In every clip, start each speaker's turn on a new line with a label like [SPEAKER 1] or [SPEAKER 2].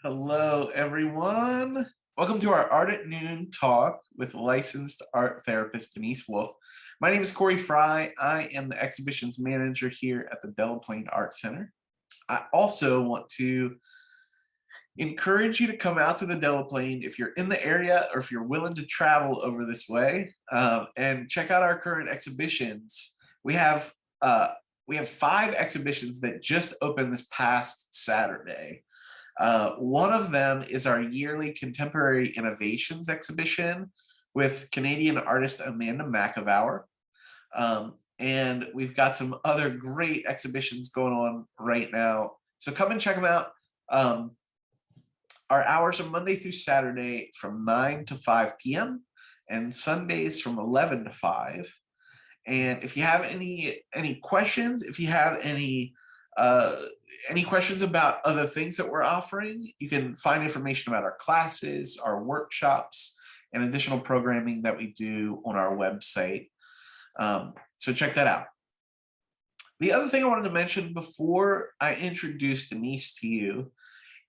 [SPEAKER 1] Hello, everyone. Welcome to our Art at Noon talk with licensed art therapist Denise Wolfe. My name is Corey Fry. I am the exhibitions manager here at the Delaplane Art Center. I also want to encourage you to come out to the Delaplane if you're in the area or if you're willing to travel over this way, and check out our current exhibitions. We have 5 exhibitions that just opened this past Saturday. One of them is our yearly Contemporary Innovations exhibition with Canadian artist Amanda McAvour. And we've got some other great exhibitions going on right now. So come and check them out. Our hours are Monday through Saturday from 9 to 5 p.m. and Sundays from 11 to 5. And if you have any questions, if you have any questions about other things that we're offering, you can find information about our classes, our workshops, and additional programming that we do on our website. So check that out. The other thing I wanted to mention before I introduce Denise to you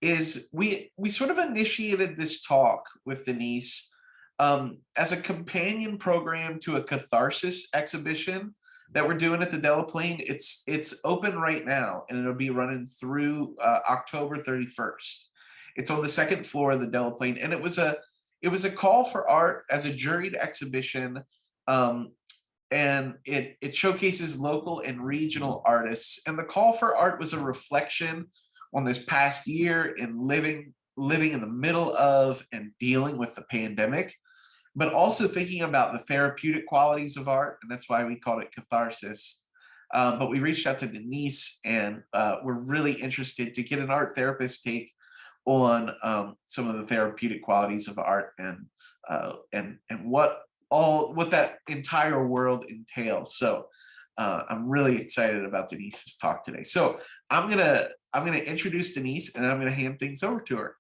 [SPEAKER 1] is we sort of initiated this talk with Denise as a companion program to a Catharsis exhibition that we're doing at the Delaplane. It's open right now, and it'll be running through October 31st. It's on the second floor of the Delaplane, and it was a call for art as a juried exhibition, and it showcases local and regional artists. And the call for art was a reflection on this past year in living in the middle of and dealing with the pandemic, but also thinking about the therapeutic qualities of art, and that's why we called it Catharsis. But we reached out to Denise, and we're really interested to get an art therapist take on some of the therapeutic qualities of art and what that entire world entails. So I'm really excited about Denise's talk today. So I'm gonna introduce Denise, and I'm gonna hand things over to her.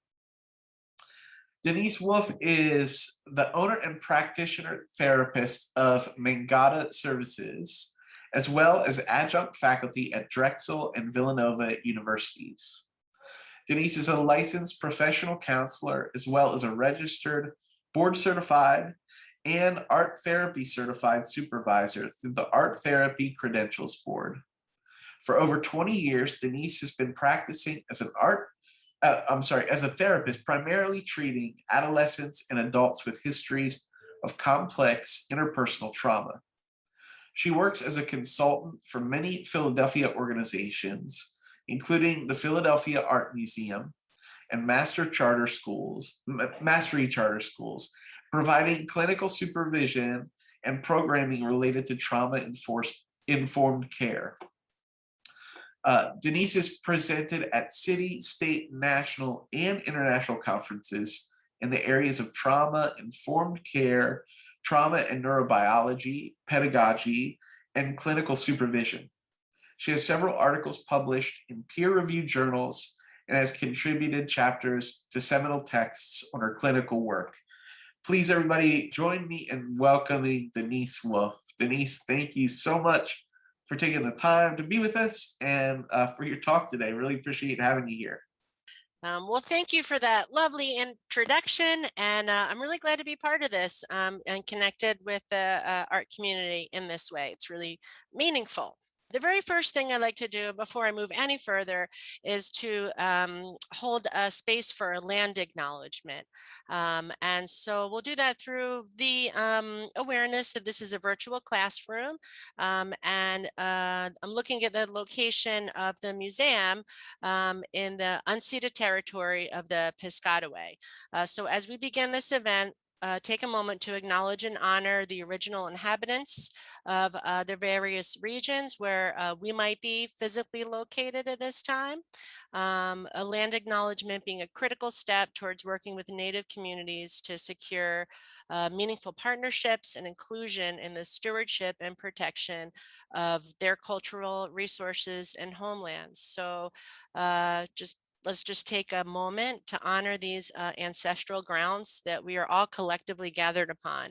[SPEAKER 1] Denise Wolfe is the owner and practitioner therapist of Mangata Services, as well as adjunct faculty at Drexel and Villanova universities. Denise is a licensed professional counselor, as well as a registered, board certified, and art therapy certified supervisor through the Art Therapy Credentials Board. For over 20 years, Denise has been practicing as as a therapist, primarily treating adolescents and adults with histories of complex interpersonal trauma. She works as a consultant for many Philadelphia organizations, including the Philadelphia Art Museum and Mastery Charter Schools, providing clinical supervision and programming related to trauma-informed care. Denise is presented at city, state, national, and international conferences in the areas of trauma-informed care, trauma and neurobiology, pedagogy, and clinical supervision. She has several articles published in peer-reviewed journals and has contributed chapters to seminal texts on her clinical work. Please, everybody, join me in welcoming Denise Wolfe. Denise, thank you so much for taking the time to be with us and for your talk today. Really appreciate having you here.
[SPEAKER 2] Well, thank you for that lovely introduction, and I'm really glad to be part of this and connected with the art community in this way. It's really meaningful. The very first thing I like to do before I move any further is to hold a space for a land acknowledgement. And so we'll do that through the awareness that this is a virtual classroom. And I'm looking at the location of the museum in the unceded territory of the Piscataway. So as we begin this event, take a moment to acknowledge and honor the original inhabitants of the various regions where we might be physically located at this time. A land acknowledgement being a critical step towards working with Native communities to secure meaningful partnerships and inclusion in the stewardship and protection of their cultural resources and homelands. So let's just take a moment to honor these ancestral grounds that we are all collectively gathered upon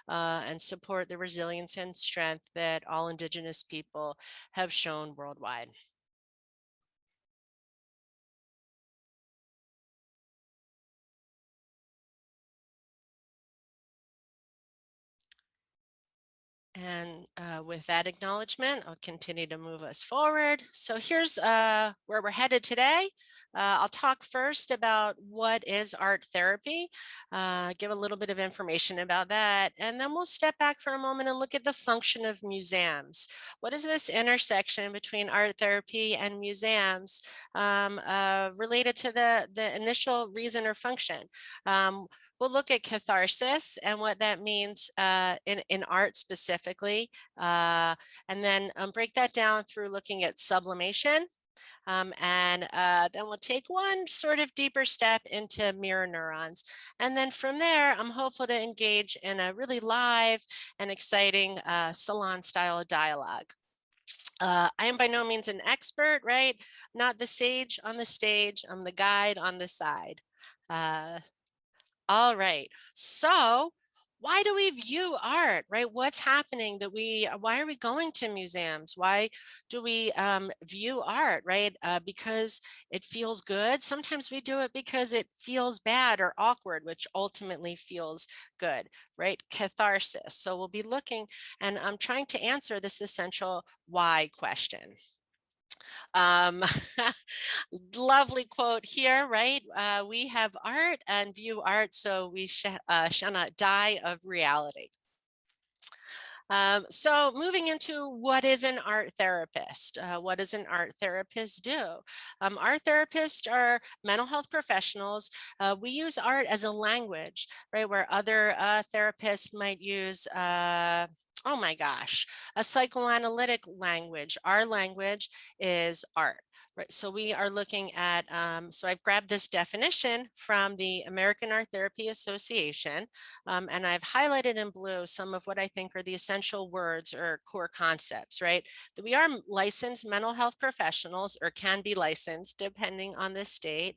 [SPEAKER 2] and support the resilience and strength that all Indigenous people have shown worldwide. And with that acknowledgement, I'll continue to move us forward. So here's where we're headed today. I'll talk first about what is art therapy, give a little bit of information about that, and then we'll step back for a moment and look at the function of museums. What is this intersection between art therapy and museums related to the initial reason or function? We'll look at catharsis and what that means in art specifically, and then break that down through looking at sublimation. And then we'll take one sort of deeper step into mirror neurons. And then from there, I'm hopeful to engage in a really live and exciting salon style dialogue. I am by no means an expert, right? Not the sage on the stage, I'm the guide on the side. All right. So why do we view art, right? What's happening why are we going to museums? Why do we view art, right? Because it feels good. Sometimes we do it because it feels bad or awkward, which ultimately feels good, right? Catharsis. So we'll be looking, and I'm trying to answer this essential why question. Um, lovely quote here, right? We have art and view art, so we shall not die of reality. So moving into what is an art therapist? What does an art therapist do? Art therapists are mental health professionals. We use art as a language, right? Where other therapists might use oh my gosh, a psychoanalytic language. Our language is art, right? So we are looking at, so I've grabbed this definition from the American Art Therapy Association, and I've highlighted in blue some of what I think are the essential words or core concepts, right? That we are licensed mental health professionals, or can be licensed depending on the state,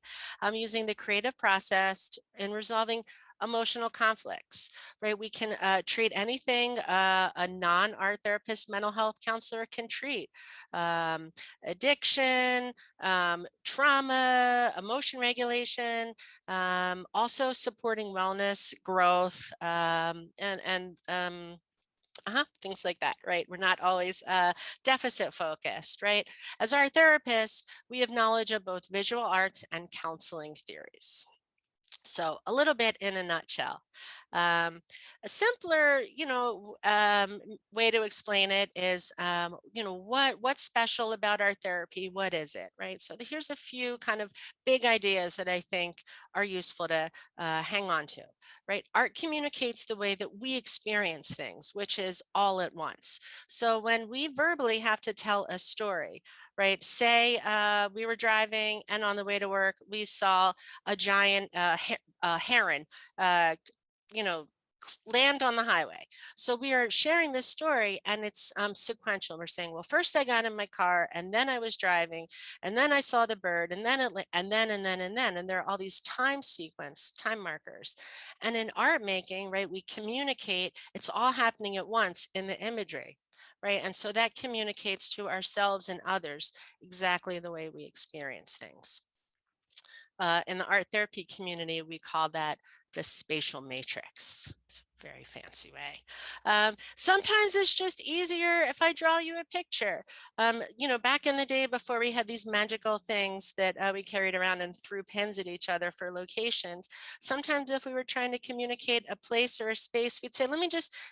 [SPEAKER 2] using the creative process in resolving emotional conflicts, right? We can treat anything a non-art therapist mental health counselor can treat. Addiction, trauma, emotion regulation, also supporting wellness, growth, things like that, right? We're not always deficit focused, right? As our therapists, we have knowledge of both visual arts and counseling theories. So a little bit in a nutshell. A simpler, way to explain it is, what's special about our therapy? What is it, right? So here's a few kind of big ideas that I think are useful to hang on to, right? Art communicates the way that we experience things, which is all at once. So when we verbally have to tell a story, right? Say we were driving and on the way to work, we saw a giant heron, land on the highway. So we are sharing this story, and it's sequential. We're saying, well, first I got in my car, and then I was driving, and then I saw the bird, and then and there are all these time markers. And in art making, right, we communicate, it's all happening at once in the imagery. Right. And so that communicates to ourselves and others exactly the way we experience things. In the art therapy community, we call that the spatial matrix. Very fancy way. Sometimes it's just easier if I draw you a picture. Back in the day before we had these magical things that we carried around and threw pins at each other for locations, sometimes if we were trying to communicate a place or a space, we'd say,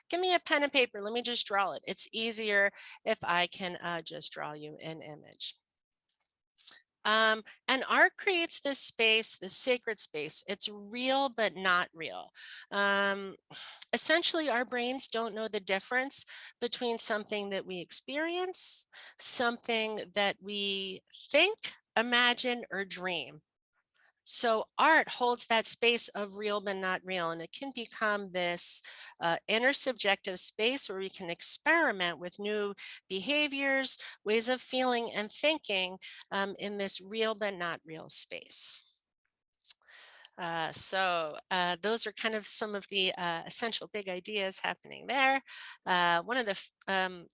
[SPEAKER 2] give me a pen and paper, let me just draw it. It's easier if I can just draw you an image. And art creates this space, this sacred space. It's real, but not real. Essentially, our brains don't know the difference between something that we experience, something that we think, imagine, or dream. So art holds that space of real but not real, and it can become this intersubjective space where we can experiment with new behaviors, ways of feeling and thinking in this real but not real space. Those are kind of some of the essential big ideas happening there. One of the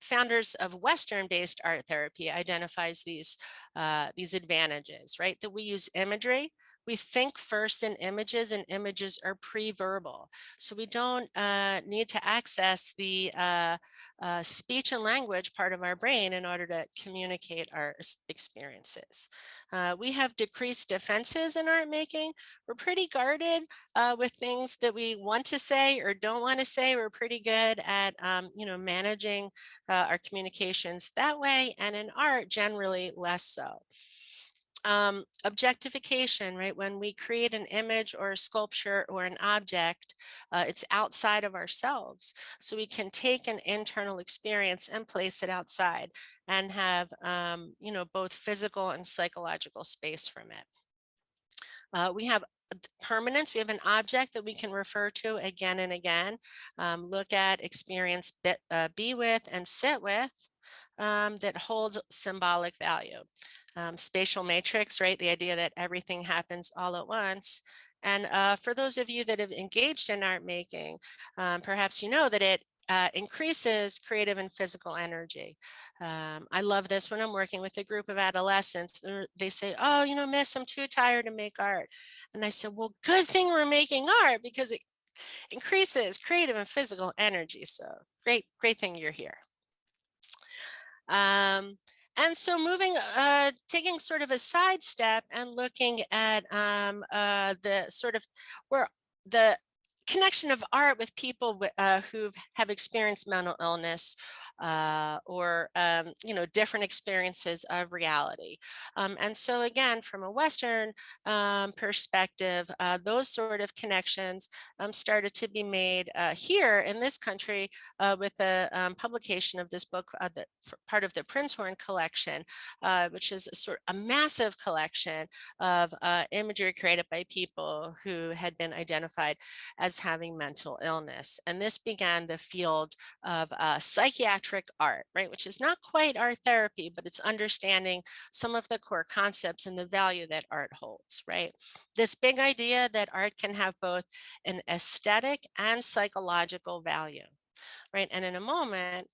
[SPEAKER 2] founders of Western-based art therapy identifies these advantages, right? That we use imagery, we think first in images, and images are pre-verbal. So we don't need to access the speech and language part of our brain in order to communicate our experiences. We have decreased defenses in art making. We're pretty guarded with things that we want to say or don't want to say. We're pretty good at managing our communications that way, and in art generally less so. Objectification, right? When we create an image or a sculpture or an object, it's outside of ourselves. So we can take an internal experience and place it outside and have, both physical and psychological space from it. We have permanence. We have an object that we can refer to again and again, look at, experience, be with, and sit with, that holds symbolic value. Spatial matrix, right? The idea that everything happens all at once. And for those of you that have engaged in art making, perhaps you know that it increases creative and physical energy. I love this when I'm working with a group of adolescents. They say, oh, miss, I'm too tired to make art. And I said, well, good thing we're making art, because it increases creative and physical energy. So great thing you're here. And so taking sort of a sidestep and looking at the sort of where the connection of art with people who have experienced mental illness or different experiences of reality. And so again, from a Western perspective, those sort of connections started to be made here in this country with the publication of this book, part of the Prinzhorn collection, which is a massive collection of imagery created by people who had been identified as having mental illness. And this began the field of psychiatric art, right, which is not quite art therapy, but it's understanding some of the core concepts and the value that art holds, right? This big idea that art can have both an aesthetic and psychological value. Right. And in a moment,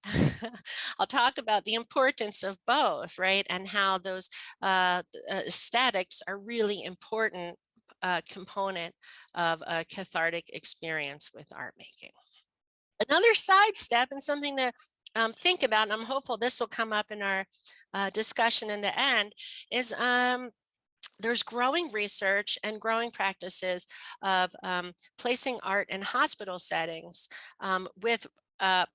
[SPEAKER 2] I'll talk about the importance of both, right? And how those aesthetics are really important component of a cathartic experience with art making. Another sidestep, and something to think about, and I'm hopeful this will come up in our discussion in the end, is there's growing research and growing practices of placing art in hospital settings with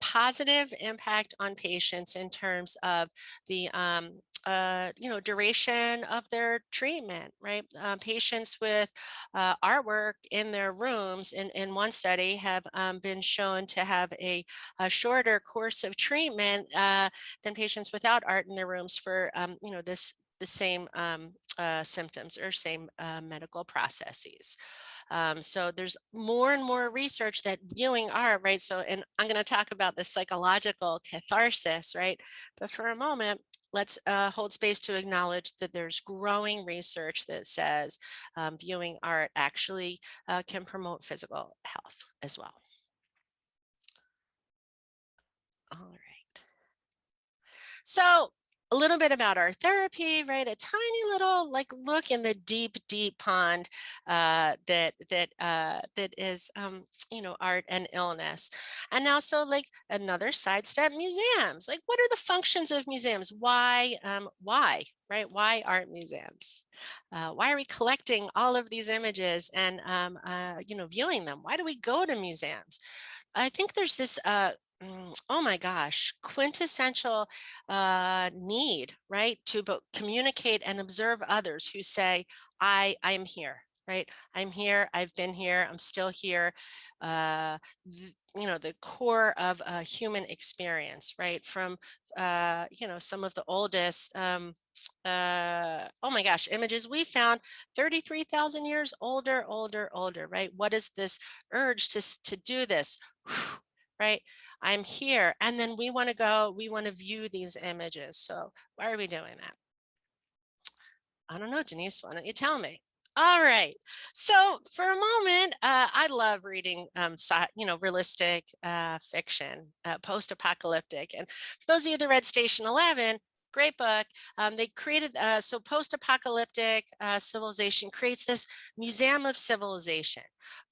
[SPEAKER 2] positive impact on patients in terms of the duration of their treatment, right? Patients with artwork in their rooms in one study have been shown to have a shorter course of treatment than patients without art in their rooms for the same symptoms or same medical processes. So there's more and more research that viewing art, right? So, and I'm going to talk about the psychological catharsis, right? But for a moment, let's hold space to acknowledge that there's growing research that says viewing art actually can promote physical health as well. All right. So a little bit about our therapy, right? A tiny little look in the deep, deep pond that is art and illness. And now, so another sidestep, museums. What are the functions of museums? Why, right? Why art museums? Why are we collecting all of these images and viewing them? Why do we go to museums? I think there's this oh my gosh, quintessential need, right, to both communicate and observe others who say, I'm here, right? I'm here, I've been here, I'm still here. The core of a human experience, right? From, some of the oldest, oh my gosh, images we found 33,000 years older, right? What is this urge to do this? Right? I'm here. And then we want to view these images. So why are we doing that? I don't know, Denise, why don't you tell me? All right. So for a moment, I love reading, realistic fiction, post-apocalyptic. And for those of you that read Station 11, Great book. They created, so post-apocalyptic civilization creates this museum of civilization,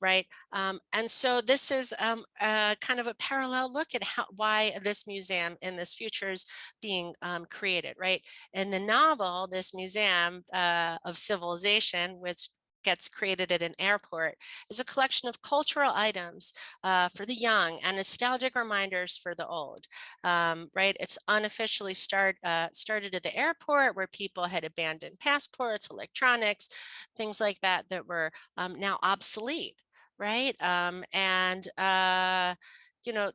[SPEAKER 2] right? And so this is kind of a parallel look at why this museum in this future is being created, right? In the novel, this museum of civilization, which gets created at an airport, is a collection of cultural items for the young and nostalgic reminders for the old. Right? It's unofficially started at the airport where people had abandoned passports, electronics, things like that that were now obsolete, right? You know,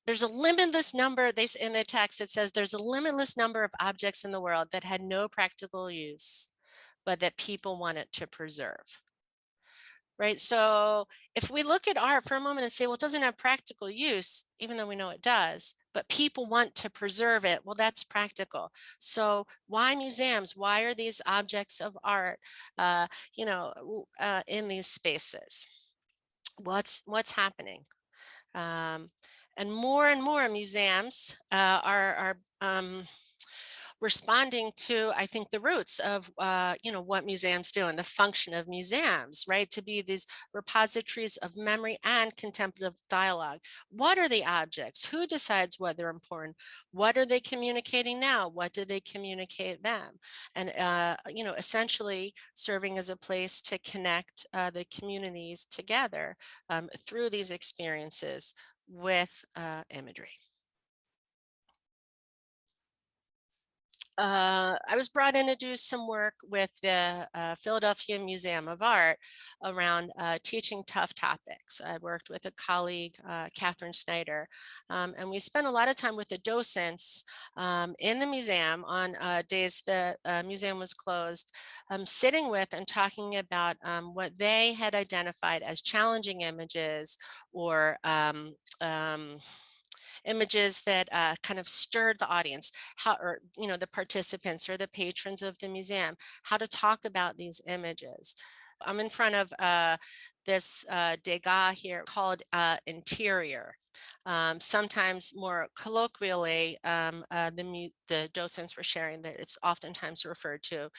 [SPEAKER 2] there's a limitless number, in the text, it says there's a limitless number of objects in the world that had no practical use, but that people wanted to preserve. Right. So if we look at art for a moment and say, well, it doesn't have practical use, even though we know it does, but people want to preserve it. Well, that's practical. So why museums? Why are these objects of art, in these spaces? What's happening? And more museums are responding to, I think, the roots of, what museums do and the function of museums, right? To be these repositories of memory and contemplative dialogue. What are the objects? Who decides what they're important? What are they communicating now? What do they communicate them? And, essentially serving as a place to connect the communities together through these experiences with imagery. I was brought in to do some work with the Philadelphia Museum of Art around teaching tough topics. I worked with a colleague, Catherine Snyder, and we spent a lot of time with the docents in the museum on days the museum was closed, sitting with and talking about what they had identified as challenging images or images that kind of stirred the audience, the participants or the patrons of the museum, how to talk about these images. I'm in front of this Degas here called Interior. Sometimes more colloquially, the docents were sharing that it's oftentimes referred to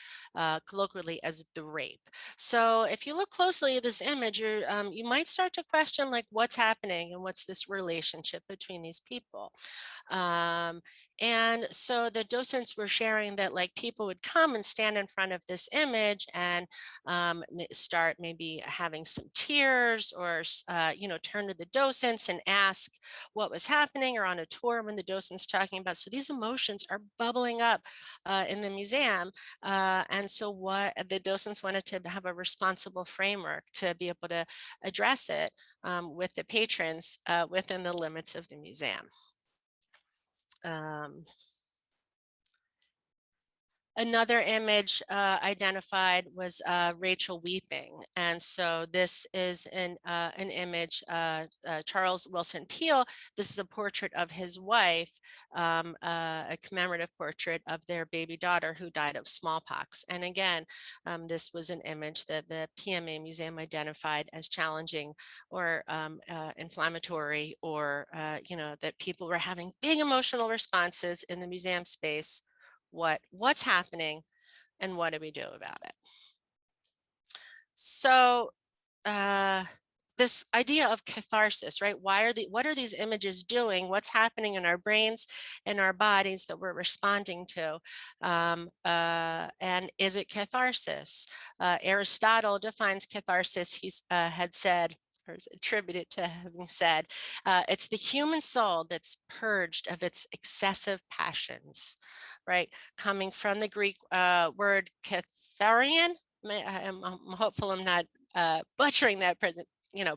[SPEAKER 2] colloquially as the rape. So if you look closely at this image, you might start to question, like, what's happening and what's this relationship between these people. And so the docents were sharing that, like, people would come and stand in front of this image and start maybe having some tears or, turn to the docents and ask what was happening, or on a tour when the docent's talking about. So these emotions are bubbling up in the museum. And so what the docents wanted to have a responsible framework to be able to address it with the patrons within the limits of the museum. Another image identified was Rachel weeping. And so this is an image, Charles Wilson Peale. This is a portrait of his wife, a commemorative portrait of their baby daughter who died of smallpox. And again, this was an image that the PMA Museum identified as challenging or inflammatory, or, that people were having big emotional responses in the museum space. What's happening and what do we do about it? So this idea of catharsis, right? What are these images doing? What's happening in our brains and our bodies that we're responding to? And is it catharsis? Aristotle defines catharsis. He had said, or is attributed to having said, it's the human soul that's purged of its excessive passions, right? Coming from the Greek word katharian. I'm hopeful I'm not butchering that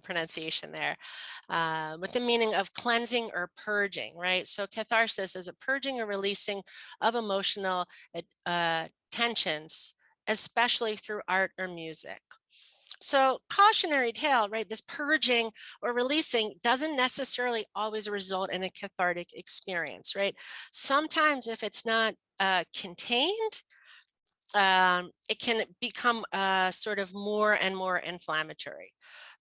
[SPEAKER 2] pronunciation there, with the meaning of cleansing or purging, right? So catharsis is a purging or releasing of emotional tensions, especially through art or music. So cautionary tale, right? This purging or releasing doesn't necessarily always result in a cathartic experience, right? Sometimes if it's not contained, it can become sort of more and more inflammatory,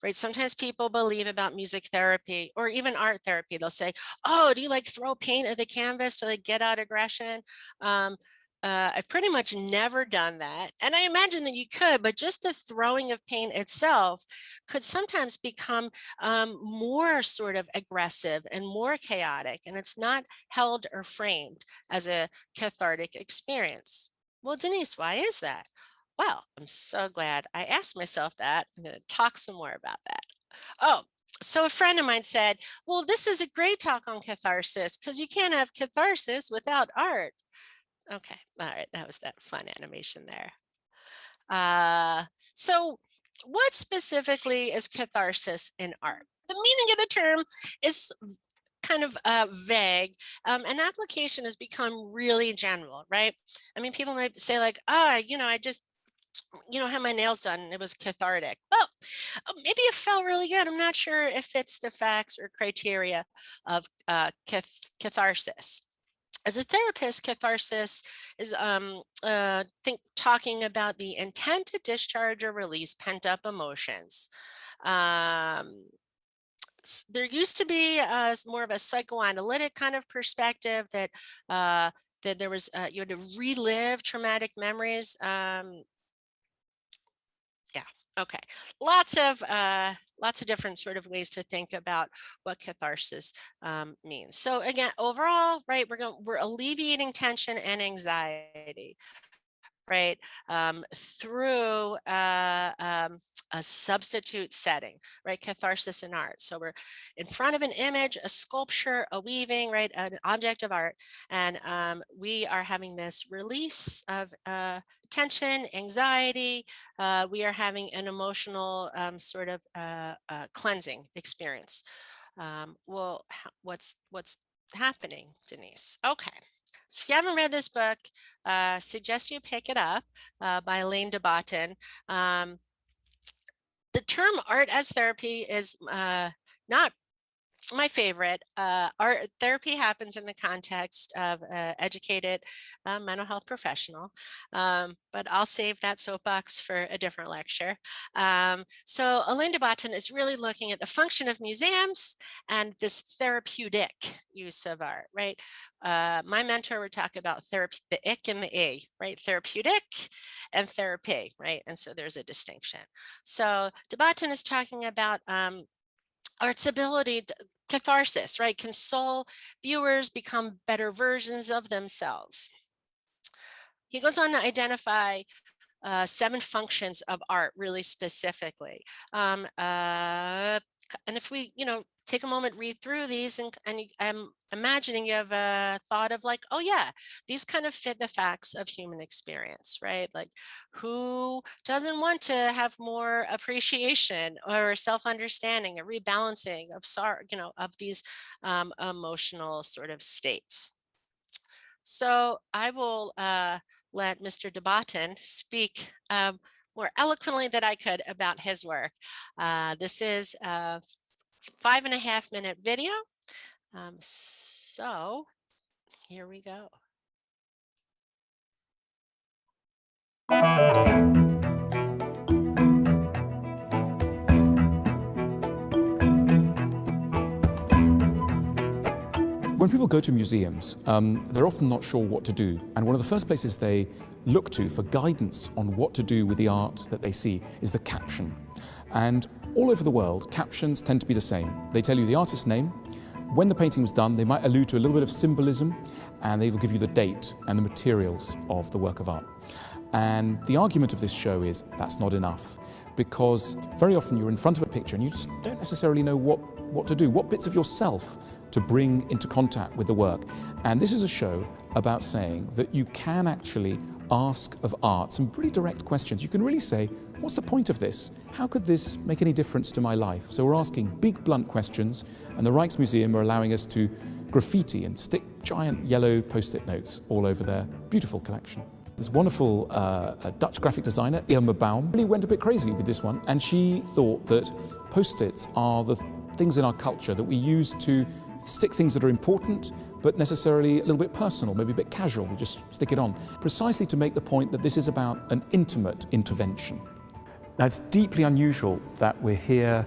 [SPEAKER 2] right? Sometimes people believe about music therapy or even art therapy. They'll say, oh, do you like throw paint at the canvas to like get out aggression? I've pretty much never done that. And I imagine that you could, but just the throwing of paint itself could sometimes become more sort of aggressive and more chaotic, and it's not held or framed as a cathartic experience. Well, Denise, why is that? Well, I'm so glad I asked myself that. I'm going to talk some more about that. Oh, so a friend of mine said, well, this is a great talk on catharsis because you can't have catharsis without art. Okay, all right, that was that fun animation there. So what specifically is catharsis in art? The meaning of the term is kind of vague. An application has become really general, right? I mean, people might say like, I just, had my nails done and it was cathartic. Well, maybe it felt really good. I'm not sure if it's the facts or criteria of catharsis. As a therapist, catharsis is talking about the intent to discharge or release pent-up emotions. There used to be more of a psychoanalytic kind of perspective that that there was you had to relive traumatic memories. Yeah, okay. Lots of different sort of ways to think about what catharsis means. So again, overall, right, we're alleviating tension and anxiety, right, through a substitute setting, right, catharsis in art. So we're in front of an image, a sculpture, a weaving, right, an object of art, and we are having this release of tension, anxiety. We are having an emotional sort of cleansing experience. Well, what's happening, Denise? Okay. So if you haven't read this book, suggest you pick it up by Elaine de Botton. The term art as therapy is not my favorite. Art therapy happens in the context of educated mental health professional, but I'll save that soapbox for a different lecture. So Elaine de Botton is really looking at the function of museums and this therapeutic use of art, right? My mentor would talk about therapy, the ick and the A, right? Therapeutic and therapy, right? And so there's a distinction. So de Botton is talking about art's ability to catharsis, right? Console viewers, become better versions of themselves. He goes on to identify 7 functions of art really specifically. And if we, take a moment, read through these, and I'm imagining you have a thought of like, oh yeah, these kind of fit the facts of human experience, right? Like, who doesn't want to have more appreciation or self-understanding, a rebalancing of sorrow, of these emotional sort of states. So I will let Mr. de Botton speak more eloquently than I could about his work. This is a 5.5-minute video. So here we go.
[SPEAKER 3] When people go to museums, they're often not sure what to do. And one of the first places they look to for guidance on what to do with the art that they see is the caption. And all over the world, captions tend to be the same. They tell you the artist's name, when the painting was done, they might allude to a little bit of symbolism, and they will give you the date and the materials of the work of art. And the argument of this show is that's not enough, because very often you're in front of a picture and you just don't necessarily know what to do, what bits of yourself to bring into contact with the work. And this is a show about saying that you can actually ask of art some pretty direct questions. You can really say, what's the point of this? How could this make any difference to my life? So we're asking big, blunt questions, and the Rijksmuseum are allowing us to graffiti and stick giant yellow post-it notes all over their beautiful collection. This wonderful Dutch graphic designer, Irma Baum, really went a bit crazy with this one, and she thought that post-its are the things in our culture that we use to stick things that are important, but necessarily a little bit personal, maybe a bit casual. We just stick it on, precisely to make the point that this is about an intimate intervention. Now, it's deeply unusual that we're here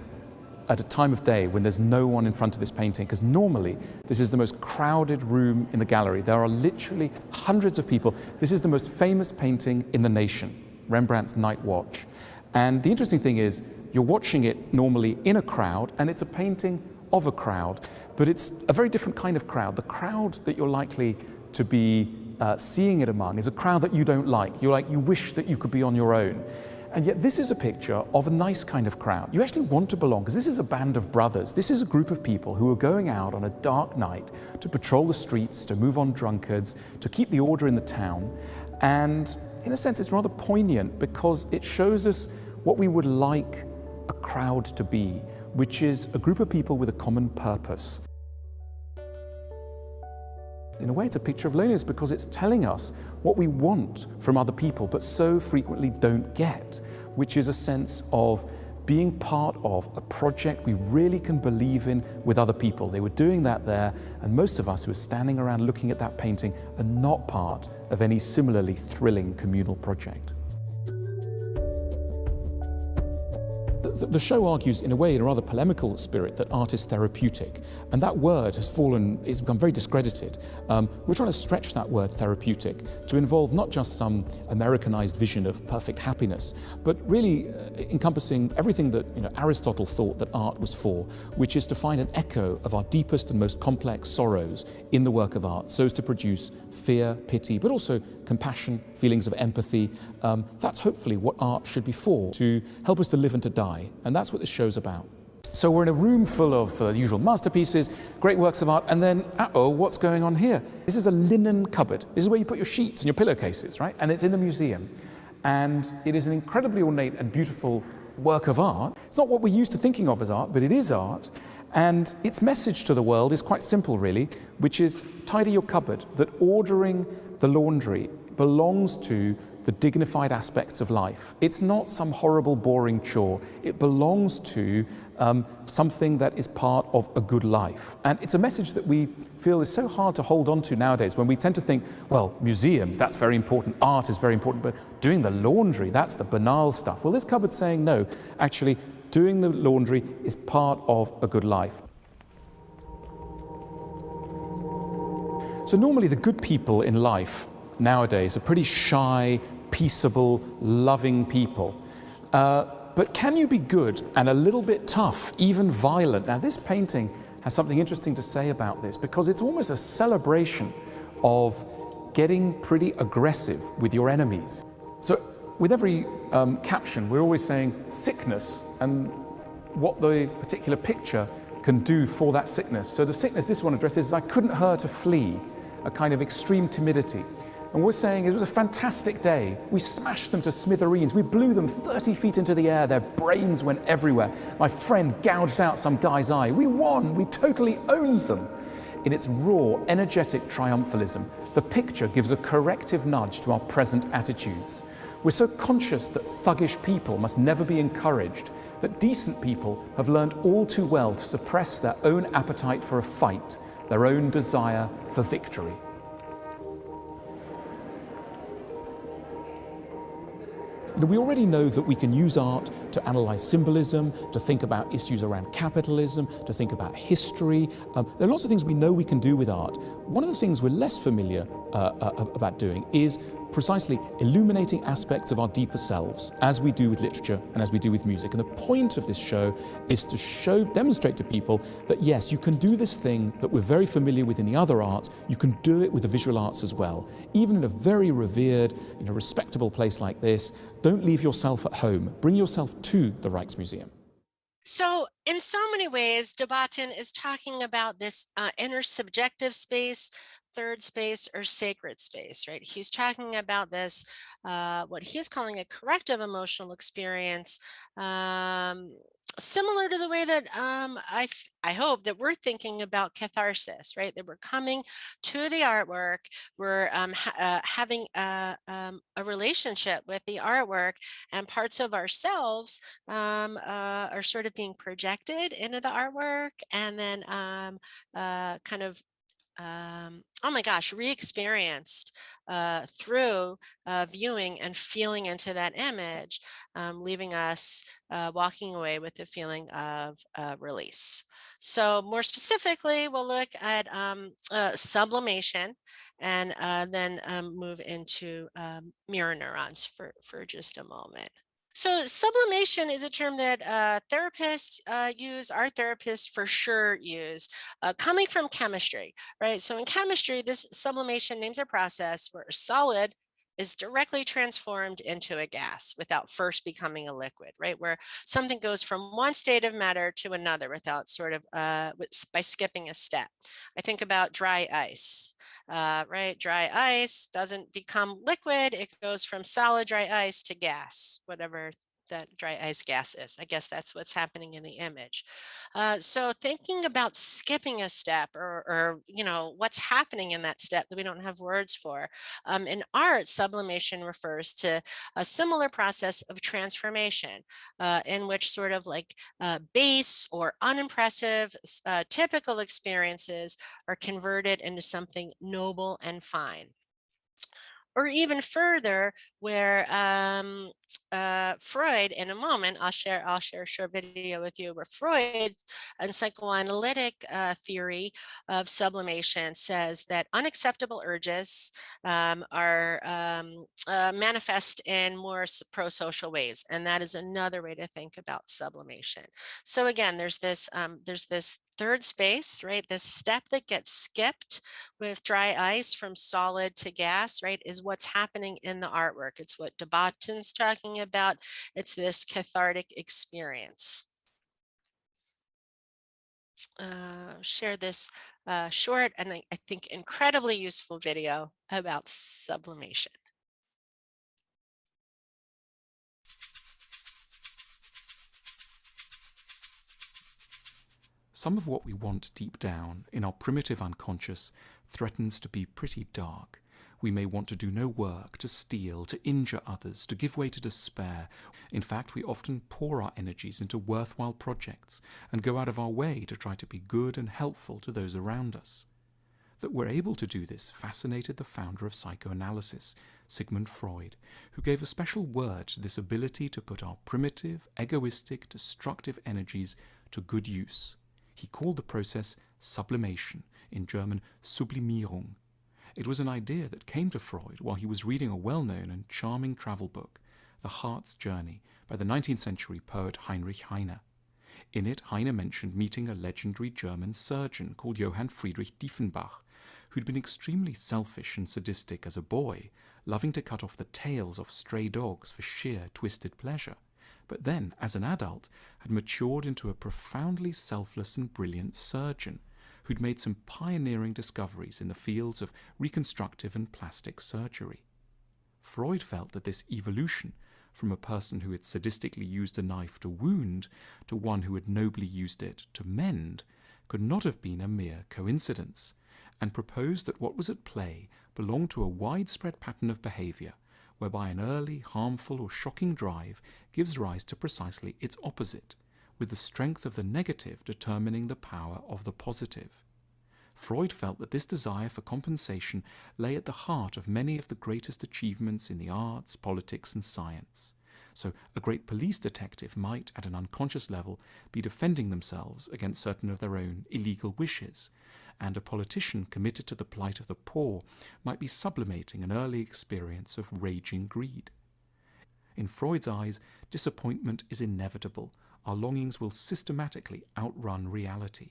[SPEAKER 3] at a time of day when there's no one in front of this painting, because normally this is the most crowded room in the gallery. There are literally hundreds of people. This is the most famous painting in the nation, Rembrandt's Night Watch. And the interesting thing is, you're watching it normally in a crowd, and it's a painting of a crowd, but it's a very different kind of crowd. The crowd that you're likely to be seeing it among is a crowd that you don't like. You wish that you could be on your own. And yet this is a picture of a nice kind of crowd. You actually want to belong, because this is a band of brothers. This is a group of people who are going out on a dark night to patrol the streets, to move on drunkards, to keep the order in the town. And in a sense, it's rather poignant because it shows us what we would like a crowd to be, which is a group of people with a common purpose. In a way, it's a picture of loneliness because it's telling us what we want from other people, but so frequently don't get, which is a sense of being part of a project we really can believe in with other people. They were doing that there, and most of us who are standing around looking at that painting are not part of any similarly thrilling communal project. The show argues, in a way, in a rather polemical spirit, that art is therapeutic. And that word has it's become very discredited. We're trying to stretch that word therapeutic to involve not just some Americanized vision of perfect happiness, but really encompassing everything that Aristotle thought that art was for, which is to find an echo of our deepest and most complex sorrows in the work of art, so as to produce fear, pity, but also compassion, feelings of empathy. That's hopefully what art should be for, to help us to live and to die. And that's what this show's about. So we're in a room full of the usual masterpieces, great works of art, and then, what's going on here? This is a linen cupboard. This is where you put your sheets and your pillowcases, right? And it's in a museum. And it is an incredibly ornate and beautiful work of art. It's not what we're used to thinking of as art, but it is art. And its message to the world is quite simple, really, which is tidy your cupboard, that ordering the laundry belongs to the dignified aspects of life. It's not some horrible, boring chore. It belongs to something that is part of a good life. And it's a message that we feel is so hard to hold on to nowadays, when we tend to think, well, museums, that's very important, art is very important, but doing the laundry, that's the banal stuff. Well, this cupboard's saying, no, actually, doing the laundry is part of a good life. So normally the good people in life nowadays are pretty shy, peaceable, loving people. But can you be good and a little bit tough, even violent? Now, this painting has something interesting to say about this, because it's almost a celebration of getting pretty aggressive with your enemies. So with every caption, we're always saying sickness and what the particular picture can do for that sickness. So the sickness this one addresses is, I couldn't hurt to flee, a kind of extreme timidity. And we're saying it was a fantastic day. We smashed them to smithereens. We blew them 30 feet into the air. Their brains went everywhere. My friend gouged out some guy's eye. We won. We totally owned them. In its raw, energetic triumphalism, the picture gives a corrective nudge to our present attitudes. We're so conscious that thuggish people must never be encouraged, that decent people have learned all too well to suppress their own appetite for a fight, their own desire for victory. We already know that we can use art to analyze symbolism, to think about issues around capitalism, to think about history. There are lots of things we know we can do with art. One of the things we're less familiar about doing is precisely illuminating aspects of our deeper selves, as we do with literature and as we do with music. And the point of this show is to demonstrate to people that yes, you can do this thing that we're very familiar with in the other arts, you can do it with the visual arts as well. Even in a very revered, respectable place like this, don't leave yourself at home. Bring yourself to the Rijksmuseum.
[SPEAKER 2] So in so many ways, de Botton is talking about this inner subjective space, third space, or sacred space, right? He's talking about this, what he's calling a corrective emotional experience, similar to the way that I hope that we're thinking about catharsis, right? That we're coming to the artwork, we're having a relationship with the artwork, and parts of ourselves are sort of being projected into the artwork, and then kind of oh my gosh, re-experienced through viewing and feeling into that image, leaving us walking away with the feeling of release. So more specifically, we'll look at sublimation and then move into mirror neurons for just a moment. So sublimation is a term that therapists use, our therapists for sure use, coming from chemistry, right? So in chemistry, this sublimation names a process where a solid is directly transformed into a gas without first becoming a liquid, right? Where something goes from one state of matter to another without sort of, by skipping a step. I think about dry ice. Right? Dry ice doesn't become liquid. It goes from solid dry ice to gas, whatever that dry ice gas is. I guess that's what's happening in the image. So thinking about skipping a step or, you know, what's happening in that step that we don't have words for. In art, sublimation refers to a similar process of transformation in which sort of like base or unimpressive typical experiences are converted into something noble and fine. Or even further, where Freud, in a moment, I'll share a short video with you where Freud and psychoanalytic theory of sublimation says that unacceptable urges are manifest in more pro-social ways, and that is another way to think about sublimation. So again, there's this third space, right? This step that gets skipped with dry ice from solid to gas, right, is what's happening in the artwork. It's what de Botton's talking about. It's this cathartic experience. Share this short and I think incredibly useful video about sublimation.
[SPEAKER 3] Some of what we want deep down in our primitive unconscious threatens to be pretty dark. We may want to do no work, to steal, to injure others, to give way to despair. In fact, we often pour our energies into worthwhile projects and go out of our way to try to be good and helpful to those around us. That we're able to do this fascinated the founder of psychoanalysis, Sigmund Freud, who gave a special word to this ability to put our primitive, egoistic, destructive energies to good use. He called the process sublimation, in German Sublimierung. It was an idea that came to Freud while he was reading a well-known and charming travel book, The Heart's Journey, by the 19th century poet Heinrich Heine. In it, Heine mentioned meeting a legendary German surgeon called Johann Friedrich Diefenbach, who'd been extremely selfish and sadistic as a boy, loving to cut off the tails of stray dogs for sheer twisted pleasure, but then, as an adult, had matured into a profoundly selfless and brilliant surgeon who'd made some pioneering discoveries in the fields of reconstructive and plastic surgery. Freud felt that this evolution, from a person who had sadistically used a knife to wound to one who had nobly used it to mend, could not have been a mere coincidence, and proposed that what was at play belonged to a widespread pattern of behavior, whereby an early, harmful or shocking drive gives rise to precisely its opposite, with the strength of the negative determining the power of the positive. Freud felt that this desire for compensation lay at the heart of many of the greatest achievements in the arts, politics and science. So a great police detective might, at an unconscious level, be defending themselves against certain of their own illegal wishes, and a politician committed to the plight of the poor might be sublimating an early experience of raging greed. In Freud's eyes, disappointment is inevitable. Our longings will systematically outrun reality.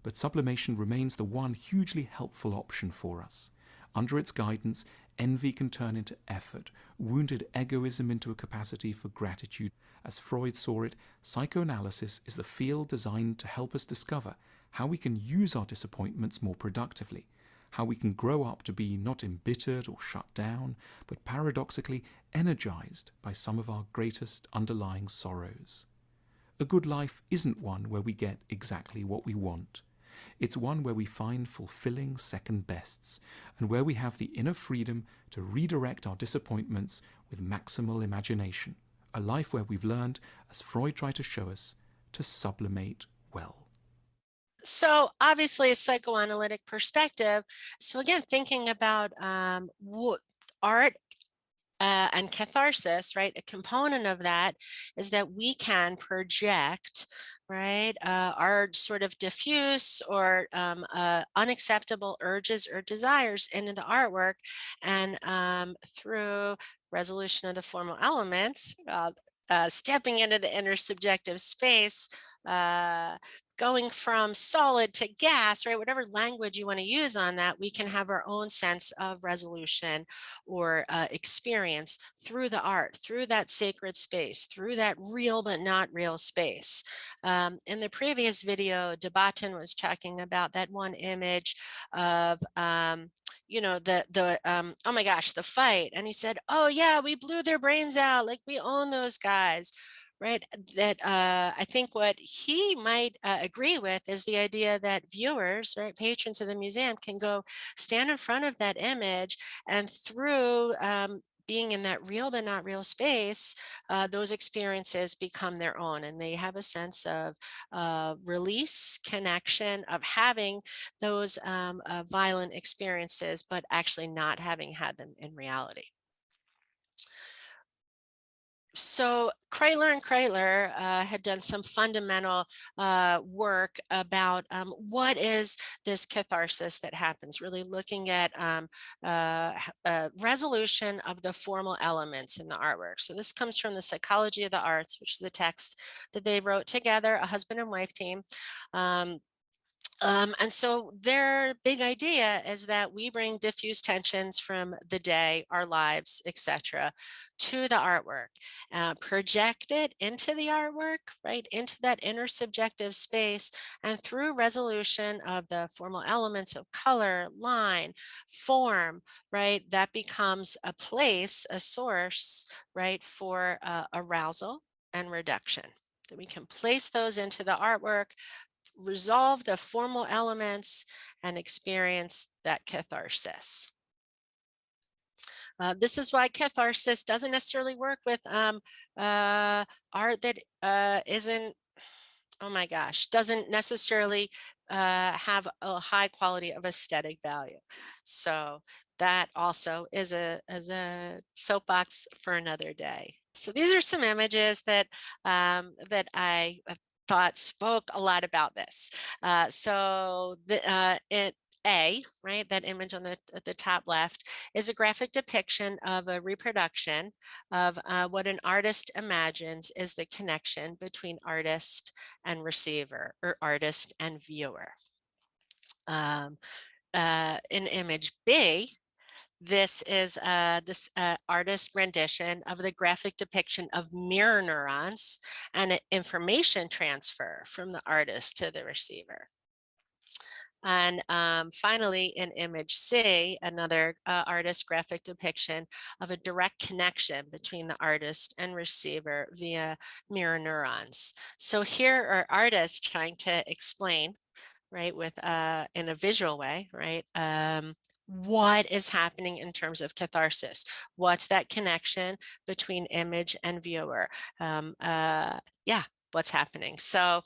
[SPEAKER 3] But sublimation remains the one hugely helpful option for us. Under its guidance, envy can turn into effort, wounded egoism into a capacity for gratitude. As Freud saw it, psychoanalysis is the field designed to help us discover how we can use our disappointments more productively, how we can grow up to be not embittered or shut down, but paradoxically energized by some of our greatest underlying sorrows. A good life isn't one where we get exactly what we want. It's one where we find fulfilling second bests, and where we have the inner freedom to redirect our disappointments with maximal imagination. A life where we've learned, as Freud tried to show us, to sublimate well.
[SPEAKER 2] So obviously a psychoanalytic perspective. So again, thinking about art and catharsis, right? A component of that is that we can project, right, our sort of diffuse or unacceptable urges or desires into the artwork, and through resolution of the formal elements, stepping into the intersubjective space, going from solid to gas, right? Whatever language you want to use on that, we can have our own sense of resolution or experience through the art, through that sacred space, through that real but not real space. In the previous video, Debatin was talking about that one image of you know, oh my gosh, the fight. And he said, oh yeah, we blew their brains out, like we own those guys. Right, that I think what he might agree with is the idea that viewers, right, patrons of the museum can go stand in front of that image, and through being in that real but not real space, those experiences become their own, and they have a sense of release, connection, of having those violent experiences, but actually not having had them in reality. So Kreitler and Kreitler had done some fundamental work about what is this catharsis that happens, really looking at resolution of the formal elements in the artwork. So this comes from the Psychology of the Arts, which is a text that they wrote together, a husband and wife team. And so their big idea is that we bring diffuse tensions from the day, our lives, etc., to the artwork, project it into the artwork, right, into that intersubjective space, and through resolution of the formal elements of color, line, form, right, that becomes a place, a source, right, for arousal and reduction. That we can place those into the artwork, resolve the formal elements, and experience that catharsis. This is why catharsis doesn't necessarily work with art that isn't, oh my gosh, doesn't necessarily have a high quality of aesthetic value. So that also is a soapbox for another day. So these are some images that that I thought spoke a lot about this. Right, that image on the top left is a graphic depiction of a reproduction of what an artist imagines is the connection between artist and receiver, or artist and viewer. In image B, this is this artist rendition of the graphic depiction of mirror neurons and an information transfer from the artist to the receiver. And finally, in image C, another artist graphic depiction of a direct connection between the artist and receiver via mirror neurons. So here are artists trying to explain, right, with in a visual way, right, what is happening in terms of catharsis. What's that connection between image and viewer? Yeah, what's happening. So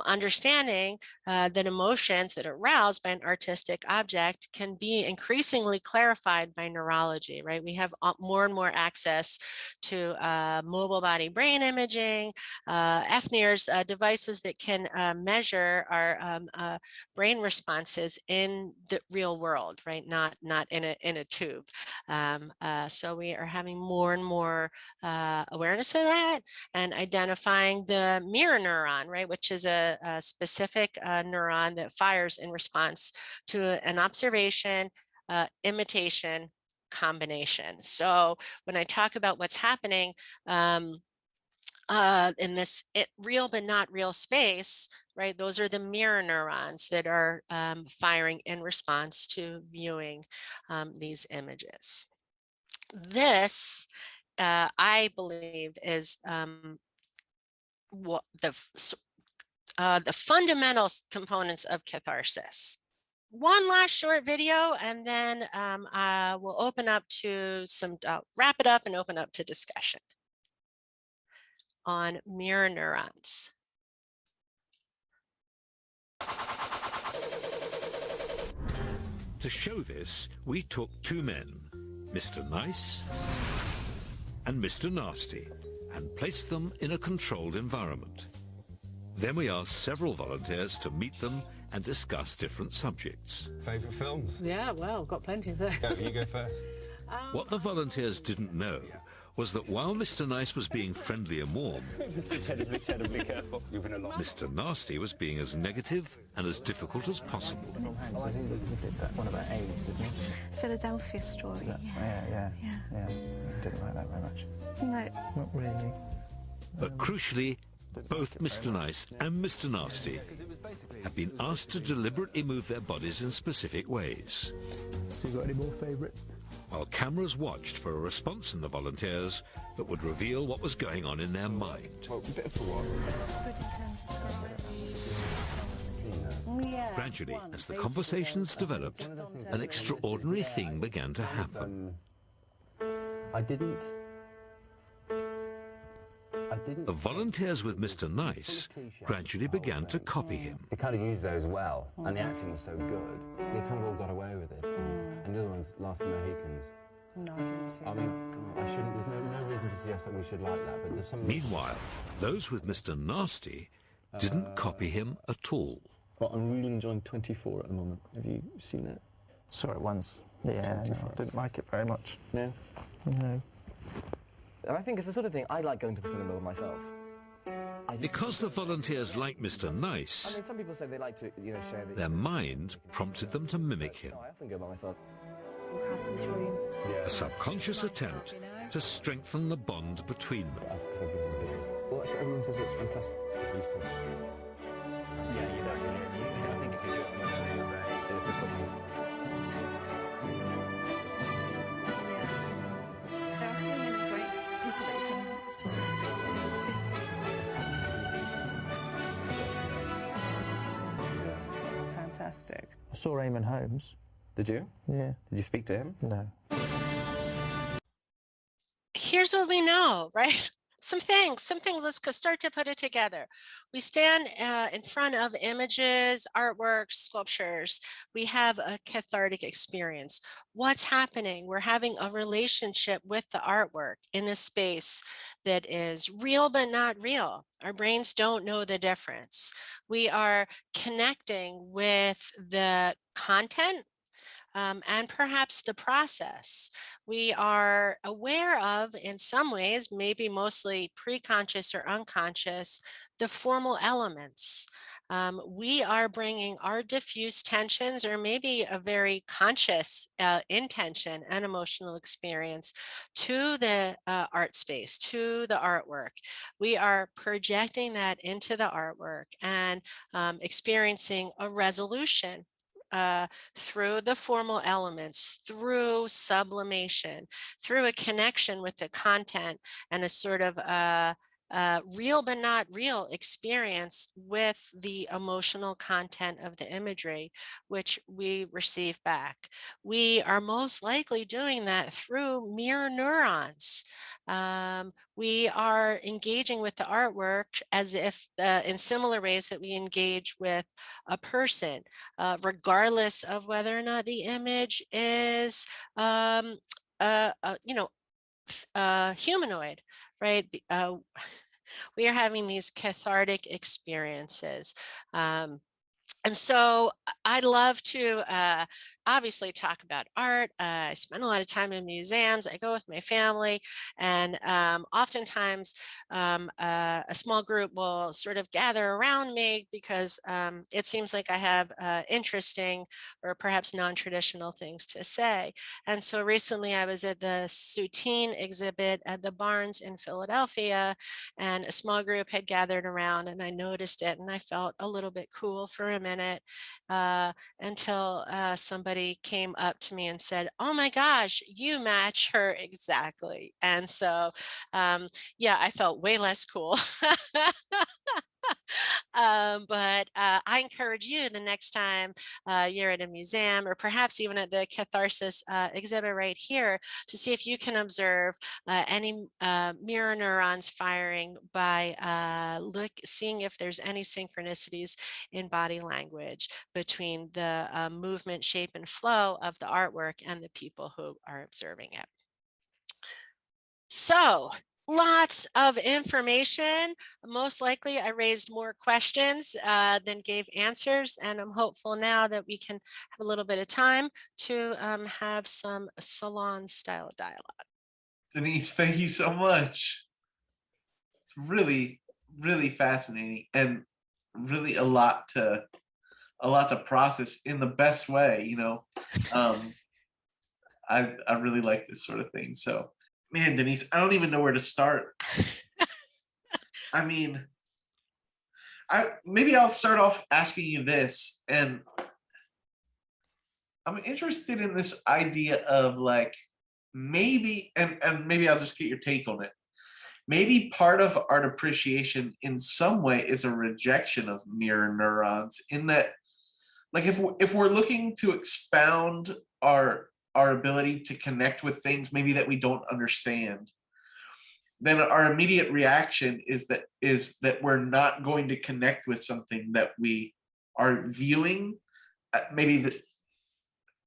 [SPEAKER 2] understanding that emotions that are aroused by an artistic object can be increasingly clarified by neurology, right? We have more and more access to mobile body brain imaging, FNIRS devices that can measure our brain responses in the real world, right? Not in a tube. So we are having more and more awareness of that, and identifying the mirror neuron, right, which is a specific neuron that fires in response to an observation, imitation, combination. So when I talk about what's happening in this real but not real space, right, those are the mirror neurons that are firing in response to viewing these images. This, I believe, is what the fundamental components of catharsis. One last short video, and then we'll open up to some, wrap it up and open up to discussion on mirror neurons.
[SPEAKER 4] To show this, we took two men, Mr. Nice and Mr. Nasty, and placed them in a controlled environment. Then we asked several volunteers to meet them and discuss different subjects.
[SPEAKER 5] Favourite films?
[SPEAKER 6] Yeah, well, got plenty of those.
[SPEAKER 5] You go first.
[SPEAKER 4] What the volunteers didn't know was that while Mr. Nice was being friendly and warm,
[SPEAKER 5] Be terribly careful. You've been a lot.
[SPEAKER 4] Mr. Nasty was being as negative and as difficult as possible.
[SPEAKER 7] I think we did that one about AIDS, didn't we?
[SPEAKER 8] Philadelphia Story.
[SPEAKER 7] Yeah. Didn't like that very much.
[SPEAKER 8] No.
[SPEAKER 7] Not really.
[SPEAKER 4] But crucially, both Mr. Nice and Mr. Nasty have been asked to deliberately move their bodies in specific ways.
[SPEAKER 7] So you got any more favourites?
[SPEAKER 4] While cameras watched for a response in the volunteers that would reveal what was going on in their mind.
[SPEAKER 5] Well, a bit for what?
[SPEAKER 8] Good in terms of
[SPEAKER 6] Yeah.
[SPEAKER 4] Gradually, as the conversations developed, an extraordinary thing began to happen.
[SPEAKER 7] I didn't.
[SPEAKER 4] The volunteers with Mr. Nice gradually began to copy him.
[SPEAKER 9] He kind of used those well, and the acting was so good, they kind of all got away with it. And the other ones, Last of the Mohicans.
[SPEAKER 6] No, I didn't see
[SPEAKER 9] I mean, God, I shouldn't, there's no reason to suggest that we should like that, but there's some...
[SPEAKER 4] Meanwhile, those with Mr. Nasty didn't copy him at all.
[SPEAKER 10] Well, I'm really enjoying 24 at the moment. Have you seen that?
[SPEAKER 7] Saw it once. Yeah, no, didn't like it very much.
[SPEAKER 10] No?
[SPEAKER 7] No.
[SPEAKER 11] And I think it's the sort of thing I like going to the cinema myself.
[SPEAKER 4] Because the volunteers like Mr.
[SPEAKER 11] I
[SPEAKER 4] Nice,
[SPEAKER 11] mean, some people say they like to, share the...
[SPEAKER 4] their mind prompted them to mimic him.
[SPEAKER 11] No, I often go by myself.
[SPEAKER 8] walk out of this room.
[SPEAKER 4] A subconscious attempt to strengthen the bond between them.
[SPEAKER 9] Because I've been in the business.
[SPEAKER 10] Well, that's what everyone says, it's fantastic.
[SPEAKER 9] Used to.
[SPEAKER 7] Yeah, you don't. I think if you do it
[SPEAKER 8] There are so many great people that you can
[SPEAKER 6] Fantastic.
[SPEAKER 7] I saw Eamon Holmes.
[SPEAKER 9] Did you?
[SPEAKER 7] Yeah.
[SPEAKER 9] Did you speak to him?
[SPEAKER 7] No.
[SPEAKER 2] Here's what we know, right? Something, let's start to put it together. We stand in front of images, artworks, sculptures. We have a cathartic experience. What's happening? We're having a relationship with the artwork in a space that is real but not real. Our brains don't know the difference. We are connecting with the content and perhaps the process. We are aware of, in some ways, maybe mostly pre-conscious or unconscious, the formal elements. We are bringing our diffuse tensions or maybe a very conscious intention and emotional experience to the art space, to the artwork. We are projecting that into the artwork and experiencing a resolution through the formal elements, through sublimation, through a connection with the content and a sort of real but not real experience with the emotional content of the imagery, which we receive back. We are most likely doing that through mirror neurons. We are engaging with the artwork as if in similar ways that we engage with a person, regardless of whether or not the image is, humanoid, right? We are having these cathartic experiences. And so I'd love to obviously talk about art. I spend a lot of time in museums. I go with my family, and oftentimes a small group will sort of gather around me because it seems like I have interesting or perhaps non-traditional things to say. And so recently I was at the Soutine exhibit at the Barnes in Philadelphia, and a small group had gathered around, and I noticed it, and I felt a little bit cool for a minute until somebody came up to me and said, "Oh my gosh, you match her exactly." And so, yeah, I felt way less cool. But I encourage you the next time you're at a museum or perhaps even at the Catharsis exhibit right here to see if you can observe any mirror neurons firing by seeing if there's any synchronicities in body language between the movement, shape, and flow of the artwork and the people who are observing it. So lots of information. Most likely I raised more questions than gave answers, and I'm hopeful now that we can have a little bit of time to have some salon style dialogue.
[SPEAKER 1] Denise, thank you so much. It's really, really fascinating and really a lot to process in the best way, you know. I really like this sort of thing. So, man, Denise, I don't even know where to start. I mean, maybe I'll start off asking you this, and I'm interested in this idea of like maybe, and maybe I'll just get your take on it. Maybe part of art appreciation in some way is a rejection of mirror neurons, in that, like, if we're looking to expound our ability to connect with things maybe that we don't understand, then our immediate reaction is that we're not going to connect with something that we are viewing. Maybe that,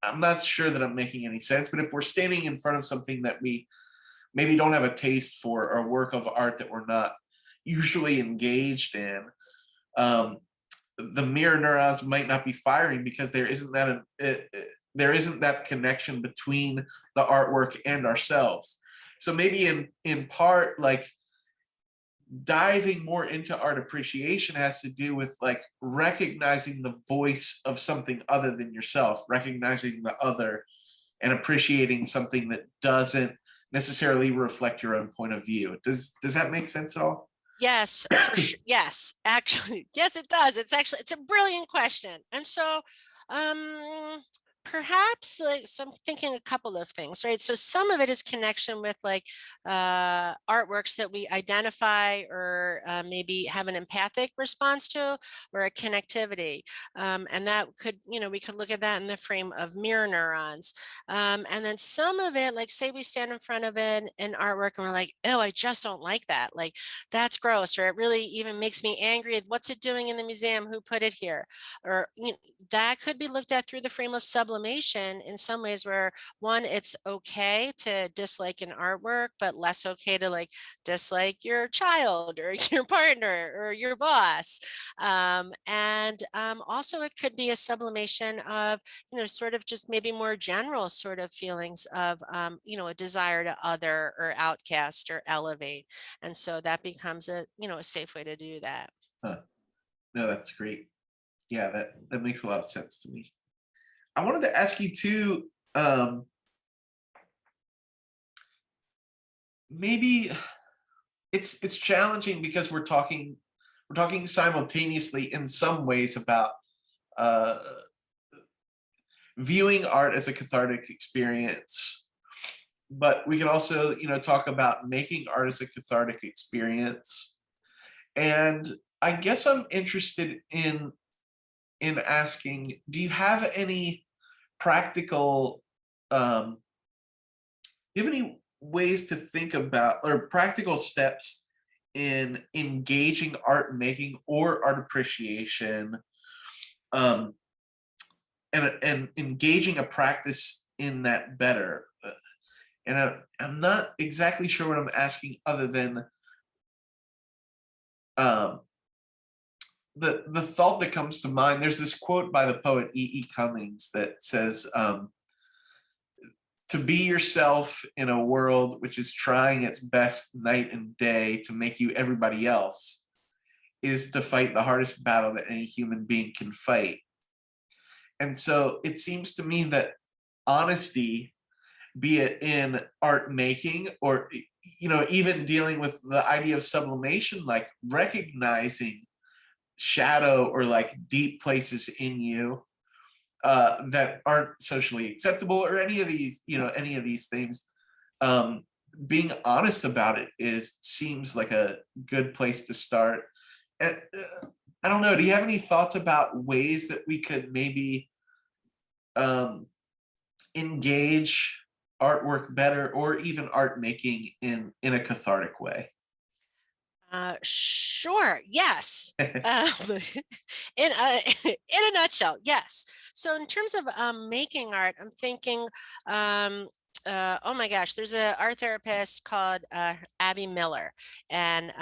[SPEAKER 1] I'm not sure that I'm making any sense, but if we're standing in front of something that we maybe don't have a taste for, or a work of art that we're not usually engaged in, the mirror neurons might not be firing because there isn't that connection between the artwork and ourselves. So maybe in part, like, diving more into art appreciation has to do with like recognizing the voice of something other than yourself, recognizing the other and appreciating something that doesn't necessarily reflect your own point of view. Does that make sense at all?
[SPEAKER 2] Yes, for sure. Yes, actually, yes, it does. It's a brilliant question. And so, perhaps, like, so I'm thinking a couple of things, right? So some of it is connection with like artworks that we identify or maybe have an empathic response to, or a connectivity. And that could, we could look at that in the frame of mirror neurons. And then some of it, like say we stand in front of an artwork and we're like, oh, I just don't like that. Like, that's gross, or it really even makes me angry. What's it doing in the museum? Who put it here? Or that could be looked at through the frame of sublimation in some ways, where one, it's okay to dislike an artwork, but less okay to like dislike your child or your partner or your boss. Also it could be a sublimation of, sort of just maybe more general sort of feelings of, a desire to other or outcast or elevate. And so that becomes a safe way to do that.
[SPEAKER 1] Huh. No, that's great. Yeah, that makes a lot of sense to me. I wanted to ask you too, maybe it's challenging because we're talking simultaneously in some ways about viewing art as a cathartic experience, but we can also talk about making art as a cathartic experience. And I guess I'm interested in asking, do you have any practical do you have any ways to think about, or practical steps in engaging art making or art appreciation, and engaging a practice in that better? And I'm not exactly sure what I'm asking, other than the thought that comes to mind. There's this quote by the poet E.E. Cummings that says, to be yourself in a world which is trying its best night and day to make you everybody else is to fight the hardest battle that any human being can fight. And so it seems to me that honesty, be it in art making or even dealing with the idea of sublimation, like recognizing shadow or like deep places in you that aren't socially acceptable, or any of these things, being honest about it seems like a good place to start. I don't know. Do you have any thoughts about ways that we could maybe engage artwork better, or even art making in a cathartic way?
[SPEAKER 2] Sure. Yes. In a in a nutshell, yes. So in terms of making art, I'm thinking, oh my gosh, there's an art therapist called Abby Miller, and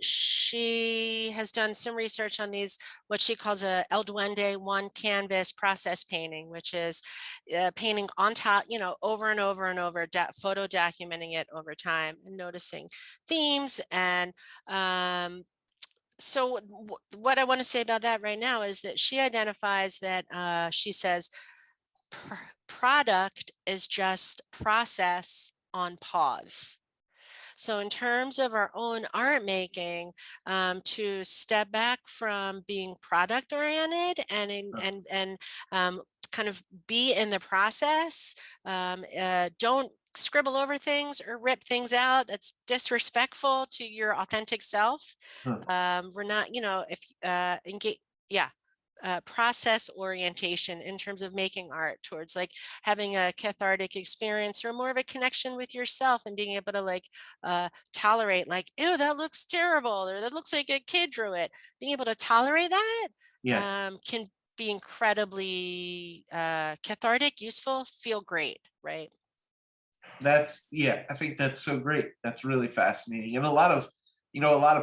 [SPEAKER 2] she has done some research on these, what she calls a El Duende one canvas process painting, which is painting on top, over and over and over, photo documenting it over time and noticing themes. And so what I want to say about that right now is that she identifies that she says product is just process on pause. So in terms of our own art making, to step back from being product oriented and kind of be in the process, don't scribble over things or rip things out. It's disrespectful to your authentic self. We're not, if engage, yeah. Process orientation in terms of making art, towards like having a cathartic experience or more of a connection with yourself, and being able to like tolerate, like, ew, that looks terrible, or that looks like a kid drew it. Being able to tolerate that can be incredibly cathartic, useful, feel great, right?
[SPEAKER 1] I think that's so great. That's really fascinating. And a lot of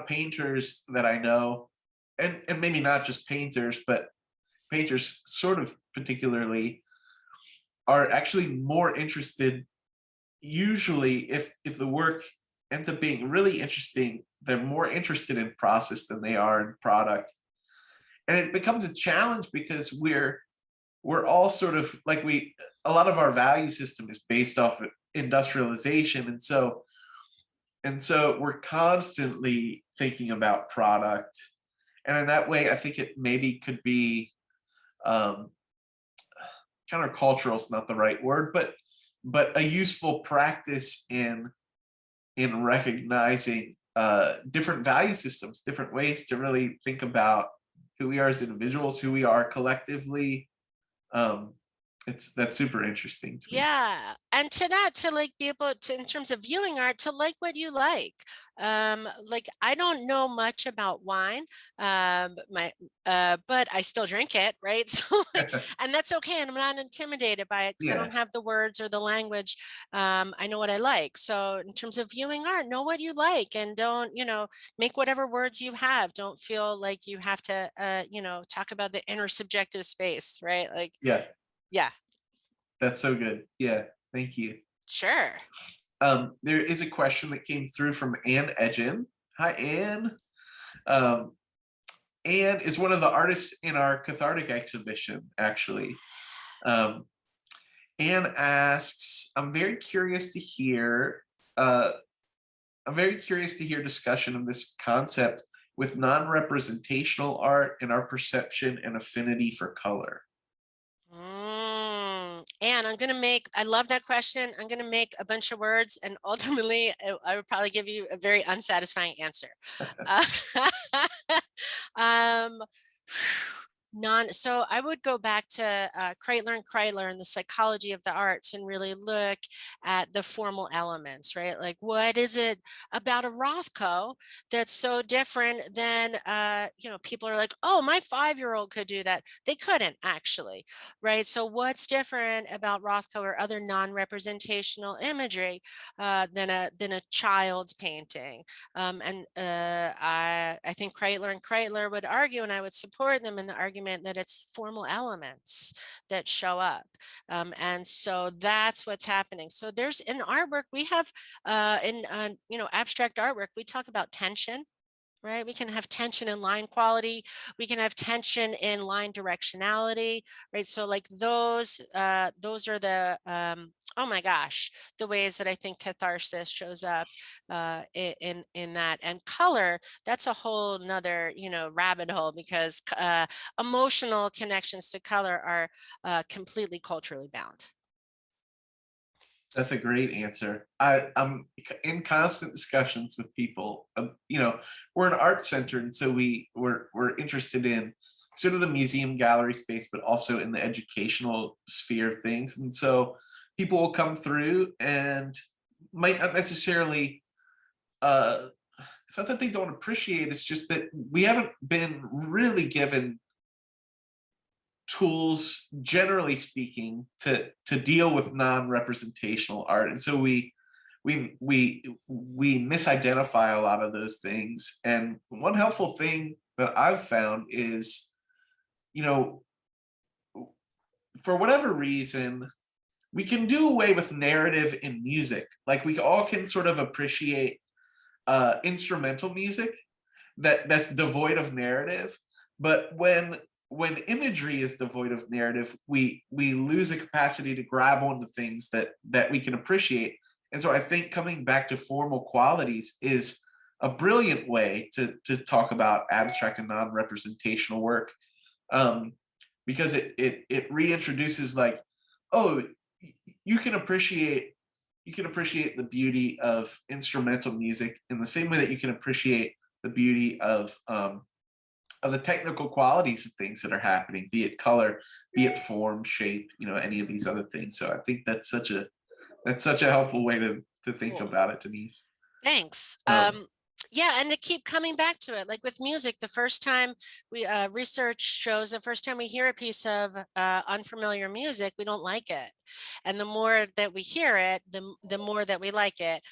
[SPEAKER 1] painters that I know, and maybe not just painters, but painters sort of particularly, are actually more interested, usually if the work ends up being really interesting, they're more interested in process than they are in product. And it becomes a challenge because we're all sort of like, a lot of our value system is based off of industrialization, and so we're constantly thinking about product. And in that way, I think it maybe could be countercultural is not the right word, but a useful practice in recognizing different value systems, different ways to really think about who we are as individuals, who we are collectively. That's super interesting to me.
[SPEAKER 2] Yeah, and to that, to like be able to, in terms of viewing art, to like what you like. Like, I don't know much about wine, but I still drink it, right? So and that's okay, and I'm not intimidated by it because I don't have the words or the language. I know what I like. So in terms of viewing art, know what you like, and don't, make whatever words you have. Don't feel like you have to talk about the inner subjective space, right? Like, yeah.
[SPEAKER 1] That's so good. Yeah, thank you.
[SPEAKER 2] Sure.
[SPEAKER 1] There is a question that came through from Ann Edgen. Hi, Ann. Ann is one of the artists in our cathartic exhibition, actually. Ann asks, I'm very curious to hear discussion of this concept with non-representational art and our perception and affinity for color.
[SPEAKER 2] And I love that question. I'm going to make a bunch of words, and ultimately I would probably give you a very unsatisfying answer. So I would go back to Kreitler and Kreitler and the psychology of the arts, and really look at the formal elements, right? Like, what is it about a Rothko that's so different than, people are like, oh, my 5-year-old could do that. They couldn't, actually, right? So what's different about Rothko or other non-representational imagery than a child's painting? I think Kreitler and Kreitler would argue, and I would support them in the argument, that it's formal elements that show up. And so that's what's happening. So there's, in artwork, we have in abstract artwork, we talk about tension, right? We can have tension in line quality. We can have tension in line directionality, right? So like those are the, oh my gosh, the ways that I think catharsis shows up in that. And color, that's a whole nother, rabbit hole, because emotional connections to color are completely culturally bound.
[SPEAKER 1] That's a great answer. I'm in constant discussions with people. You know, we're an art center, and so we're interested in sort of the museum gallery space, but also in the educational sphere of things. And so people will come through and might not necessarily it's not that they don't appreciate, it's just that we haven't been really given tools, generally speaking, to deal with non-representational art. And so we misidentify a lot of those things. And one helpful thing that I've found is, you know, for whatever reason, we can do away with narrative in music. Like we all can sort of appreciate instrumental music that's devoid of narrative, but when imagery is devoid of narrative, we lose a capacity to grab on the things that we can appreciate. And so I think coming back to formal qualities is a brilliant way to talk about abstract and non-representational work, because it reintroduces, like, oh, you can appreciate the beauty of instrumental music in the same way that you can appreciate the beauty of the technical qualities of things that are happening, be it color, be it form, shape, you know, any of these other things. So I think that's such a helpful way to think about it, Denise.
[SPEAKER 2] Thanks. Yeah, and to keep coming back to it, like with music, the first time we research shows the first time we hear a piece of unfamiliar music, we don't like it, and the more that we hear it, the more that we like it,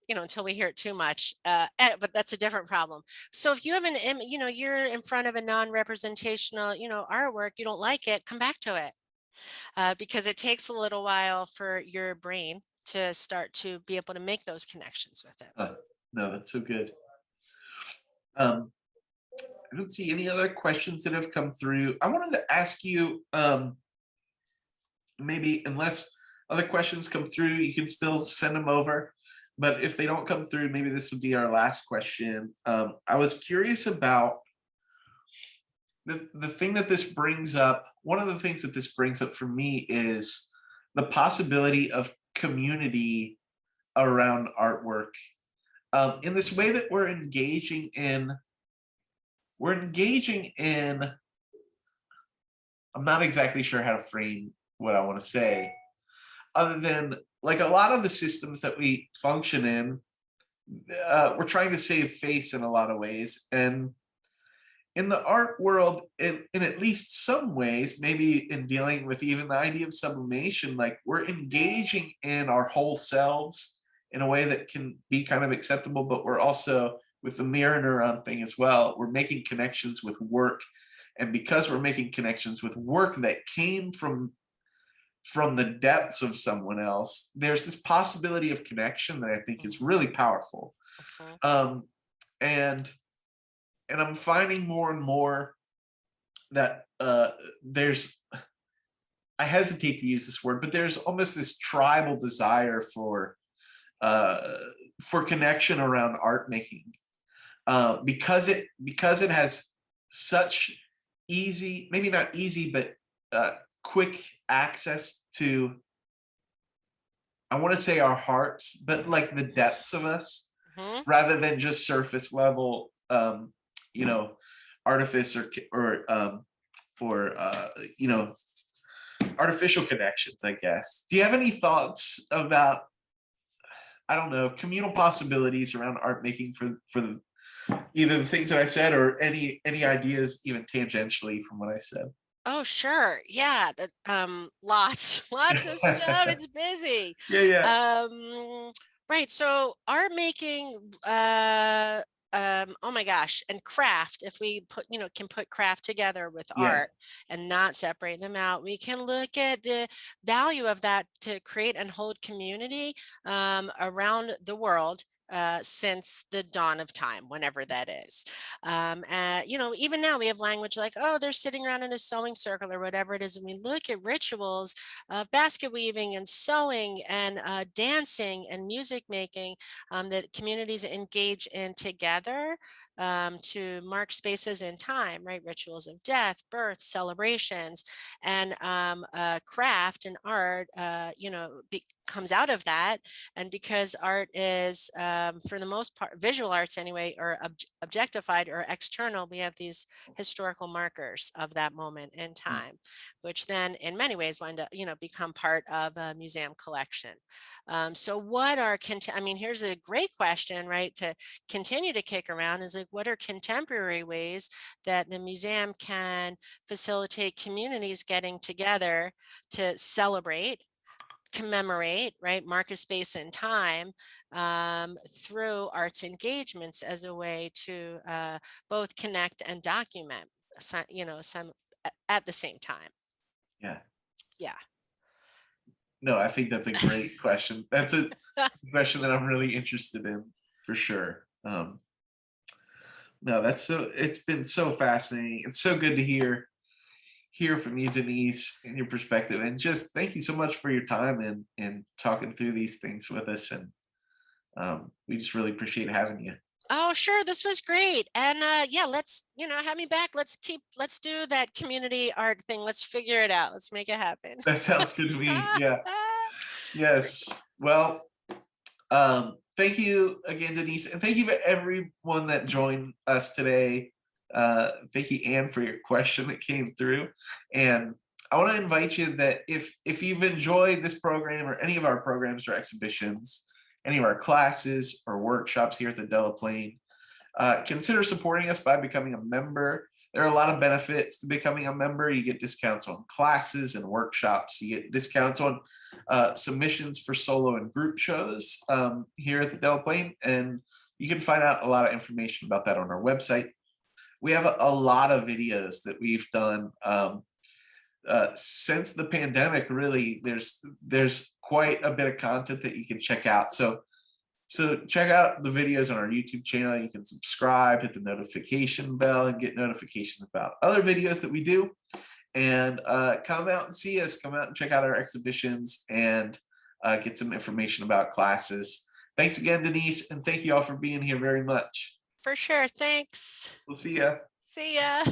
[SPEAKER 2] you know, until we hear it too much. But that's a different problem. So if you have you know, you're in front of a non-representational, you know, artwork, you don't like it, come back to it, because it takes a little while for your brain to start to be able to make those connections with it.
[SPEAKER 1] No, that's so good. I don't see any other questions that have come through. I wanted to ask you, maybe, unless other questions come through, you can still send them over. But if they don't come through, maybe this will be our last question. I was curious about the thing that this brings up. One of the things that this brings up for me is the possibility of community around artwork. In this way that we're engaging in, I'm not exactly sure how to frame what I want to say, other than, like, a lot of the systems that we function in, we're trying to save face in a lot of ways. And in the art world, in at least some ways, maybe in dealing with even the idea of sublimation, like, we're engaging in our whole selves in a way that can be kind of acceptable, but we're also, with the mirror neuron thing as well, we're making connections with work. And because we're making connections with work that came from the depths of someone else, there's this possibility of connection that I think is really powerful. And I'm finding more and more that there's, I hesitate to use this word, but there's almost this tribal desire for connection around art making, because it has such easy, maybe not easy, but quick access to, I want to say, our hearts, but like the depths of us, rather than just surface level, you know, artifice or you know, artificial connections, I guess. Do you have any thoughts about, I don't know, communal possibilities around art making for the, either the things that I said or any ideas even tangentially from what I said?
[SPEAKER 2] Oh, sure. Yeah. Lots of stuff. It's busy.
[SPEAKER 1] Yeah.
[SPEAKER 2] Right. So art making, oh my gosh, and craft, if we can put craft together with art and not separate them out, we can look at the value of that to create and hold community around the world. since the dawn of time, whenever that is. Even now we have language like, oh, they're sitting around in a sewing circle or whatever it is. And we look at rituals of basket weaving and sewing and dancing and music making that communities engage in together to mark spaces in time, right? Rituals of death, birth, celebrations, and craft and art, comes out of that. And because art is, for the most part, visual arts anyway, or objectified or external, we have these historical markers of that moment in time, which then in many ways wind up, become part of a museum collection. So what are, here's a great question, right, to continue to kick around is like, what are contemporary ways that the museum can facilitate communities getting together to celebrate, commemorate, right, mark a space and time through arts engagements as a way to both connect and document, some at the same time. Yeah.
[SPEAKER 1] No, I think that's a great question. That's a question that I'm really interested in, for sure. No, it's been so fascinating. It's so good to hear from you, Denise, and your perspective. And just thank you so much for your time and talking through these things with us. And we just really appreciate having you.
[SPEAKER 2] Oh, sure. This was great. And let's, have me back. Let's do that community art thing. Let's figure it out. Let's make it happen.
[SPEAKER 1] That sounds good to me. Yeah. Yes. Well, thank you again, Denise. And thank you to everyone that joined us today. Thank you, Anne, for your question that came through. And I want to invite you that if you've enjoyed this program or any of our programs or exhibitions, any of our classes or workshops here at the Delaplane, consider supporting us by becoming a member. There are a lot of benefits to becoming a member. You get discounts on classes and workshops. You get discounts on submissions for solo and group shows here at the Delaplane. And you can find out a lot of information about that on our website. We have a lot of videos that we've done since the pandemic. Really, there's quite a bit of content that you can check out. So check out the videos on our YouTube channel. You can subscribe, hit the notification bell, and get notifications about other videos that we do. And come out and see us. Come out and check out our exhibitions and get some information about classes. Thanks again, Denise, and thank you all for being here very much.
[SPEAKER 2] For sure. Thanks.
[SPEAKER 1] We'll see ya.
[SPEAKER 2] See ya.